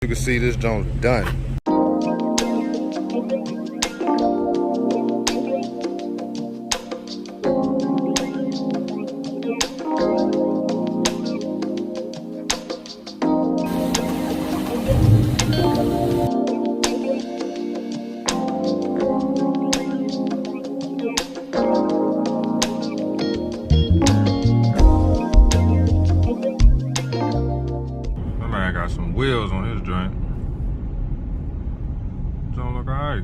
can see, this joint's done. Got some wheels on his joint. Don't look alright.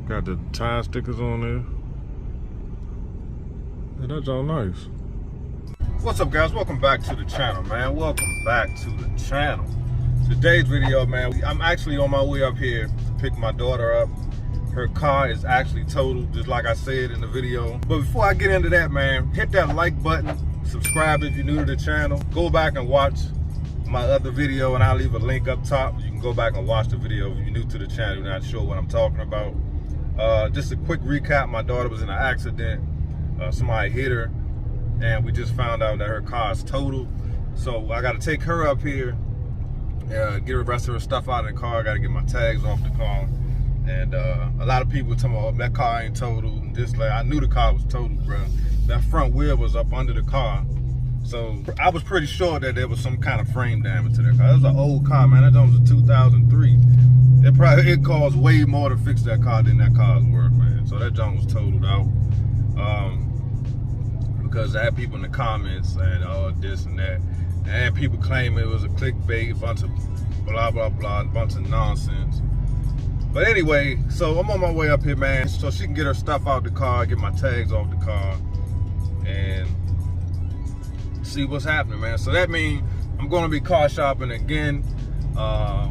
Got the tire stickers on there. Yeah, that's all nice. What's up, guys? Welcome back to the channel, man. Welcome back to the channel. Today's video, man, I'm actually on my way up here to pick my daughter up. Her car is actually totaled, just like I said in the video. But before I get into that, man, hit that like button, subscribe if you're new to the channel, go back and watch my other video, and I'll leave a link up top. You can go back and watch the video if you're new to the channel, you're not sure what I'm talking about. Just a quick recap: my daughter was in an accident. Somebody hit her, and we just found out that her car is totaled. So I got to take her up here, get the rest of her stuff out of the car. I got to get my tags off the car. And a lot of people tell me, oh, that car ain't totaled. And just like, I knew the car was totaled, bro. That front wheel was up under the car. So I was pretty sure that there was some kind of frame damage to that car. It was an old car, man. That was a 2003. It cost way more to fix that car than that car's worth, man. So that junk was totaled out. Because I had people in the comments saying, oh, this and that. And people claim it was a clickbait, a bunch of blah, blah, blah, a bunch of nonsense. But anyway, so I'm on my way up here, man, so she can get her stuff out the car, get my tags off the car, and see what's happening, man. So that means I'm going to be car shopping again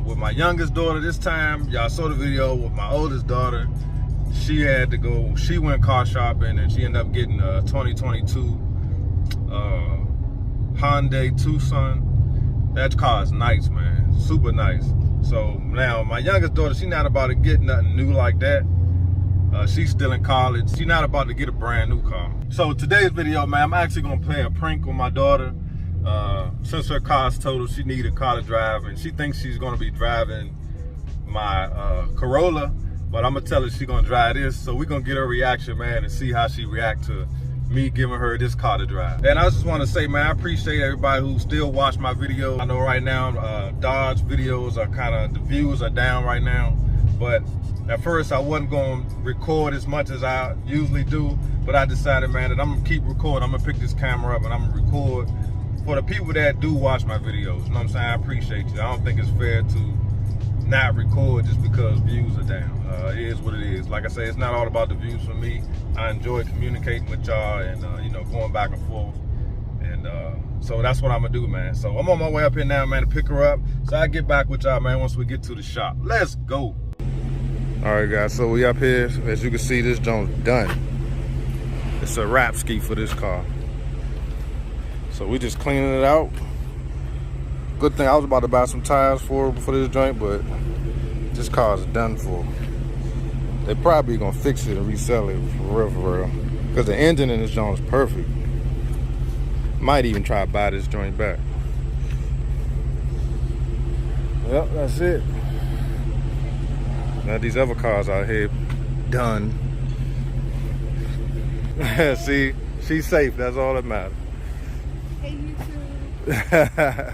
with my youngest daughter this time. Y'all saw the video with my oldest daughter. She had to go, she went car shopping, and she ended up getting a 2022 Hyundai Tucson. That car is nice, man, super nice. So now my youngest daughter, she's not about to get nothing new like that. She's still in college. She's not about to get a brand new car. So today's video, man, I'm actually gonna play a prank with my daughter. Since her car's totaled, she needs a car to drive, and she thinks she's gonna be driving my Corolla, but I'm gonna tell her she's gonna drive this. So we're gonna get her reaction, man, and see how she react to me giving her this car to drive. And I just want to say, man, I appreciate everybody who still watch my video. I know right now Dodge videos are kind of, the views are down right now, but at first I wasn't going to record as much as I usually do, but I decided, man, that I'm gonna keep recording. I'm gonna pick this camera up and I'm gonna record for the people that do watch my videos. You know what I'm saying? I appreciate you. I don't think it's fair to not record just because views are down. It is what it is. Like I say, it's not all about the views for me. I enjoy communicating with y'all and you know, going back and forth, and so that's what I'm gonna do, man. So I'm on my way up here now, man, to pick her up, so I get back with y'all, man, once we get to the shop. Let's go. All right, guys, so we up here. As you can see, this joint's done. It's a wrap ski for this car, so we just cleaning it out. Good thing I was about to buy some tires for this joint, but this car is done for. They probably gonna fix it and resell it for real, because the engine in this joint is perfect. Might even try to buy this joint back. Yep, that's it. Now these other cars out here done. See, she's safe. That's all that matters. Hey, YouTube.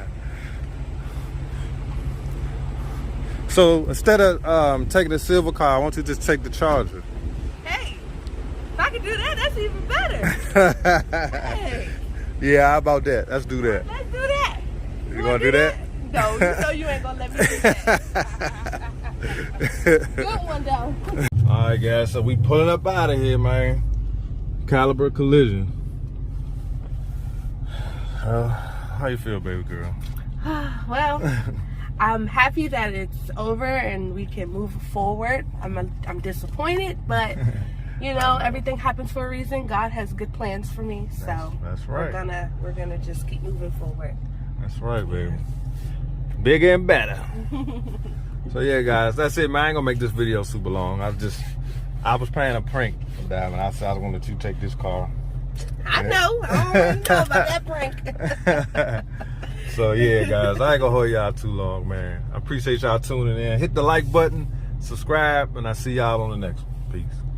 So instead of taking the silver car, I want you to just take the Charger. Hey, if I can do that, that's even better. Hey. Yeah, how about that? Let's do that. Let's do that. You gonna do that? No, you know you ain't gonna let me do that. Good one, though. All right, guys, so we pulling up out of here, man. Caliber Collision. How you feel, baby girl? Well, I'm happy that it's over and we can move forward. I'm disappointed, but you know, everything happens for a reason. God has good plans for me, so that's right. We're gonna just keep moving forward. That's right, baby. Bigger and better. So yeah, guys, that's it, man. I ain't gonna make this video super long. I was playing a prank with Diamond. I said I was gonna let you take this car. I know. I already know about that prank. So yeah, guys, I ain't gonna hold y'all too long, man. I appreciate y'all tuning in. Hit the like button, subscribe, and I see y'all on the next one. Peace.